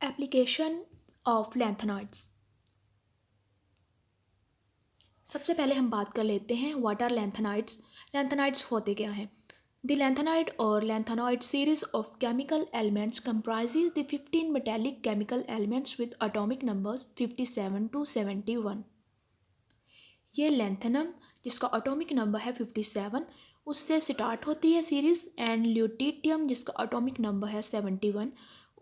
Application of lanthanoids. सबसे पहले हम बात कर लेते हैं व्हाट आर लैंथेनॉइड्स। लैंथेनॉइड्स होते क्या हैं? द लैंथेनॉइड और lanthanoid series of chemical elements comprises the 15 metallic chemical elements with atomic numbers 57 to 71। ये लैंथेनम जिसका एटॉमिक नंबर है 57 उससे स्टार्ट होती है सीरीज, एंड ल्यूटिटियम जिसका एटॉमिक नंबर है 71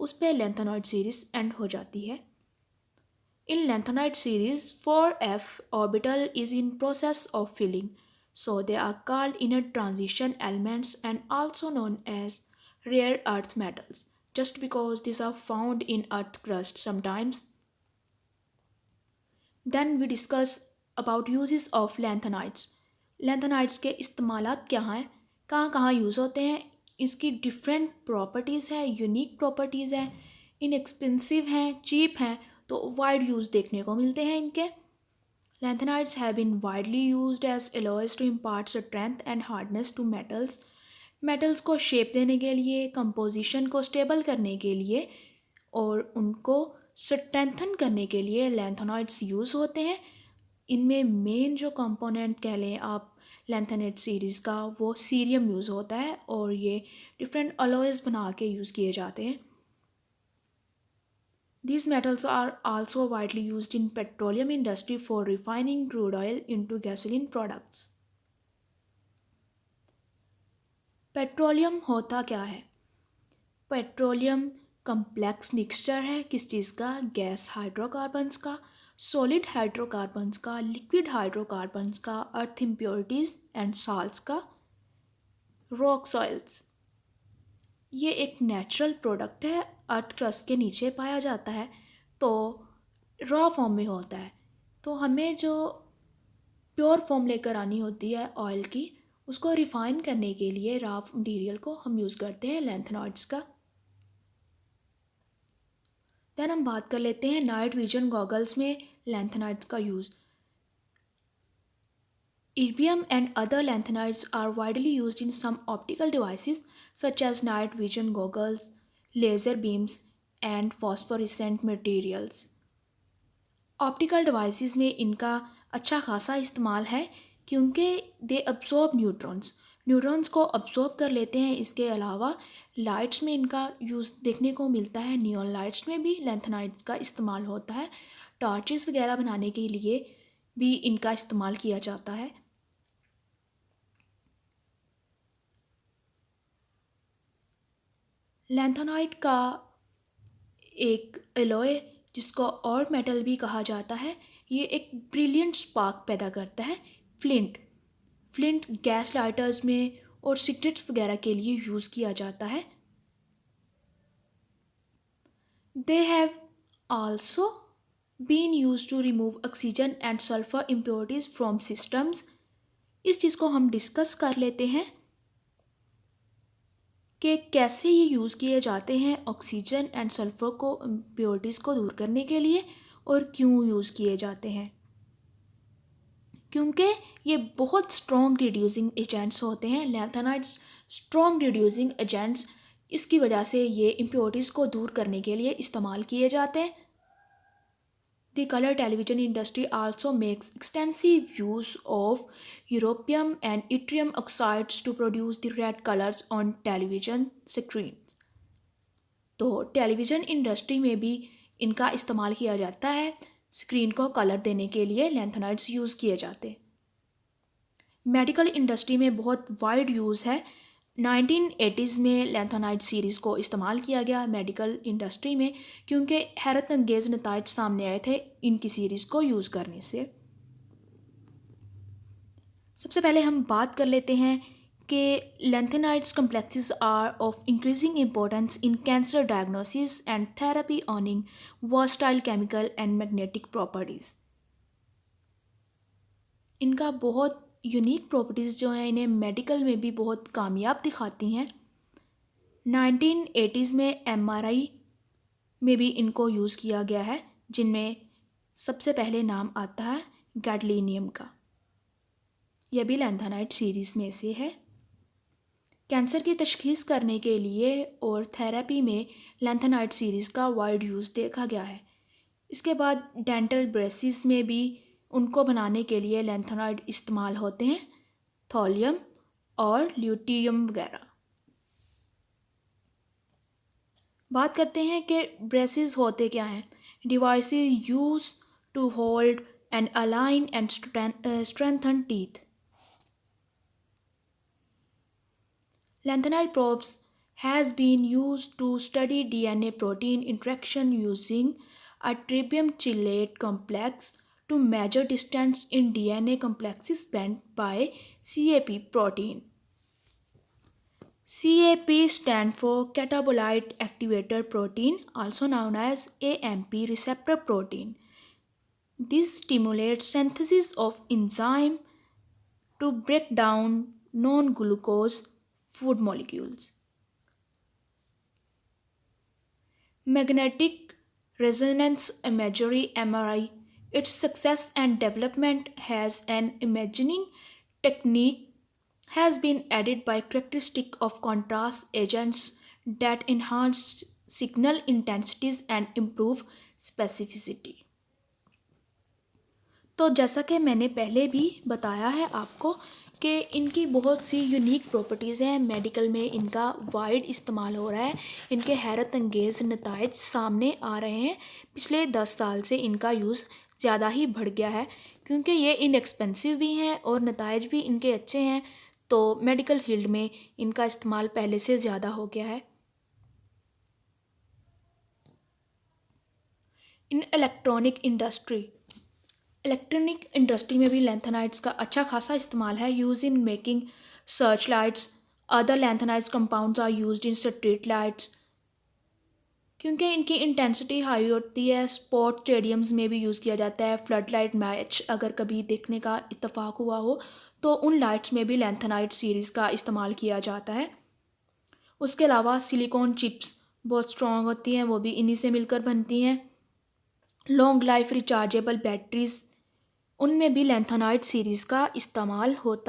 उस पर लैंथेनॉइड सीरीज एंड हो जाती है। In lanthanide series, 4f orbital is in process of filling, so they are called inner transition elements and also known as rare earth metals, just because these are found in earth crust sometimes. Then we discuss about uses of lanthanides. Lanthanides के इस्तेमालात क्या हैं, कहाँ कहाँ use होते हैं, इसकी different properties है, unique properties है, इनएक्सपेंसिव हैं, चीप हैं, तो वाइड यूज़ देखने को मिलते हैं इनके। Lanthanides have been widely used as alloys to impart strength and hardness to metals. Metals को शेप देने के लिए, कंपोजिशन को स्टेबल करने के लिए और उनको स्ट्रेंथन करने के लिए लैंथेनॉइड्स यूज़ होते हैं। इनमें मेन जो कंपोनेंट कह लें आप लैंथेनाइड सीरीज़ का, वो सीरियम यूज़ होता है और ये डिफरेंट अलॉयज़ बना के यूज़ किए जाते हैं। These metals are also widely used in petroleum industry for refining crude oil into gasoline products. Petroleum होता क्या है? पेट्रोलियम कम्प्लेक्स मिक्सचर है किस चीज़ का? गैस हाइड्रोकार्बन्स का, सॉलिड हाइड्रोकार्बन्स का, लिक्विड हाइड्रोकार्बन्स का, अर्थ इम्प्योरिटीज़ एंड साल्ट्स का, रॉक सॉइल्स। ये एक नेचुरल प्रोडक्ट है, अर्थ क्रस्ट के नीचे पाया जाता है, तो रॉ फॉर्म में होता है। तो हमें जो प्योर फॉर्म लेकर आनी होती है ऑयल की, उसको रिफ़ाइन करने के लिए रॉ मटेरियल को हम यूज़ करते हैं लैंथेनॉइड्स का। दैन हम बात कर लेते हैं नाइट विजन गॉगल्स में लैंथेनॉइड्स का use. Erbium and other lanthanides are widely used in some optical devices such as night vision goggles, laser beams, and phosphorescent materials. Optical devices में इनका अच्छा खासा इस्तेमाल है क्योंकि दे अब्जॉर्ब न्यूट्रॉन्स को अब्जॉर्ब कर लेते हैं। इसके अलावा लाइट्स में इनका यूज़ देखने को मिलता है, नियॉन लाइट्स में भी लैंथेनाइड्स का इस्तेमाल होता है, टॉर्चेस वगैरह बनाने के लिए भी इनका इस्तेमाल किया जाता है। लैंथेनाइड का एक एलॉय जिसको और मेटल भी कहा जाता है, ये एक ब्रिलियंट स्पार्क पैदा करता है। फ्लिंट गैस लाइटर्स में और सिगरेट्स वगैरह के लिए यूज़ किया जाता है। They have also been use to remove oxygen and sulphur impurities from systems. इस चीज़ को हम डिस्कस कर लेते हैं कि कैसे ये यूज़ किए जाते हैं ऑक्सीजन एंड सल्फर को इम्प्योरिटीज़ को दूर करने के लिए, और क्यों यूज़ किए जाते हैं। क्योंकि ये बहुत स्ट्रॉन्ग रिड्यूसिंग एजेंट्स होते हैं, लैंथेनाइड्स स्ट्रॉन्ग रिड्यूसिंग एजेंट्स, इसकी वजह से ये इम्प्योरिटीज़ को दूर करने के लिए इस्तेमाल किए जाते हैं। The color television industry also makes extensive use of europium and yttrium oxides to produce the red colors on television screens. तो टेलीविज़न इंडस्ट्री में भी इनका इस्तेमाल किया जाता है, स्क्रीन को कलर देने के लिए लैंथेनाइड्स यूज़ किए जाते हैं। मेडिकल इंडस्ट्री में बहुत वाइड यूज़ है। 1980s में लैंथेनाइड सीरीज़ को इस्तेमाल किया गया मेडिकल इंडस्ट्री में क्योंकि हैरत अंगेज़ नताइज सामने आए थे इनकी सीरीज़ को यूज़ करने से। सबसे पहले हम बात कर लेते हैं कि lanthanides complexes are of increasing importance in cancer diagnosis and therapy owning versatile chemical and magnetic properties. इनका बहुत यूनिक प्रॉपर्टीज़ जो हैं इन्हें मेडिकल में भी बहुत कामयाब दिखाती हैं। 1980s में MRI में भी इनको यूज़ किया गया है, जिनमें सबसे पहले नाम आता है गैडलीनियम का। यह भी लैंथेनाइड सीरीज़ में से है। कैंसर की तशख़ीस करने के लिए और थेरेपी में लैंथेनाइड सीरीज़ का वाइड यूज़ देखा गया है। इसके बाद डेंटल ब्रेसेस में भी उनको बनाने के लिए लैंथेनाइड इस्तेमाल होते हैं, थोलियम और ल्यूटियम वगैरह। बात करते हैं कि ब्रेसेस होते क्या हैं। Devices use to hold and align and strengthen teeth. Lanthanide probes has been used to study DNA protein interaction using a terbium chelate complex to measure distance in DNA complexes spent by CAP protein. CAP stand for catabolite activator protein, also known as AMP receptor protein. This stimulates synthesis of enzyme to break down non-glucose food molecules. Magnetic resonance imagery (MRI). Its success and development as an imaging technique has been aided by characteristic of contrast agents that enhance signal intensities and improve specificity. तो जैसा कि मैंने पहले भी बताया है आपको कि इनकी बहुत सी यूनिक प्रॉपर्टीज़ हैं। मेडिकल में इनका वाइड इस्तेमाल हो रहा है। इनके हैरत अंगेज़ नताइज सामने आ रहे हैं। पिछले 10 साल से इनका यूज़ ज़्यादा ही बढ़ गया है क्योंकि ये इनएक्सपेंसिव भी हैं और नताइज भी इनके अच्छे हैं। तो मेडिकल फील्ड में इनका इस्तेमाल पहले से ज़्यादा हो गया है। इन इलेक्ट्रॉनिक इंडस्ट्री में भी लैंथेनाइड्स का अच्छा खासा इस्तेमाल है। Use in making search lights. Other lanthanides compounds are used in street lights क्योंकि इनकी इंटेंसिटी हाई होती है। स्पोर्ट स्टेडियम्स में भी यूज़ किया जाता है। फ्लड लाइट मैच अगर कभी देखने का इत्तेफाक हुआ हो तो उन लाइट्स में भी लैंथेनाइड सीरीज़ का इस्तेमाल किया जाता है। उसके अलावा सिलिकॉन चिप्स बहुत स्ट्रॉन्ग होती हैं, वो भी इन्हीं से मिलकर बनती हैं। लॉन्ग लाइफ रिचार्जेबल बैटरीज़, उनमें भी लैंथेनाइड सीरीज़ का इस्तेमाल होता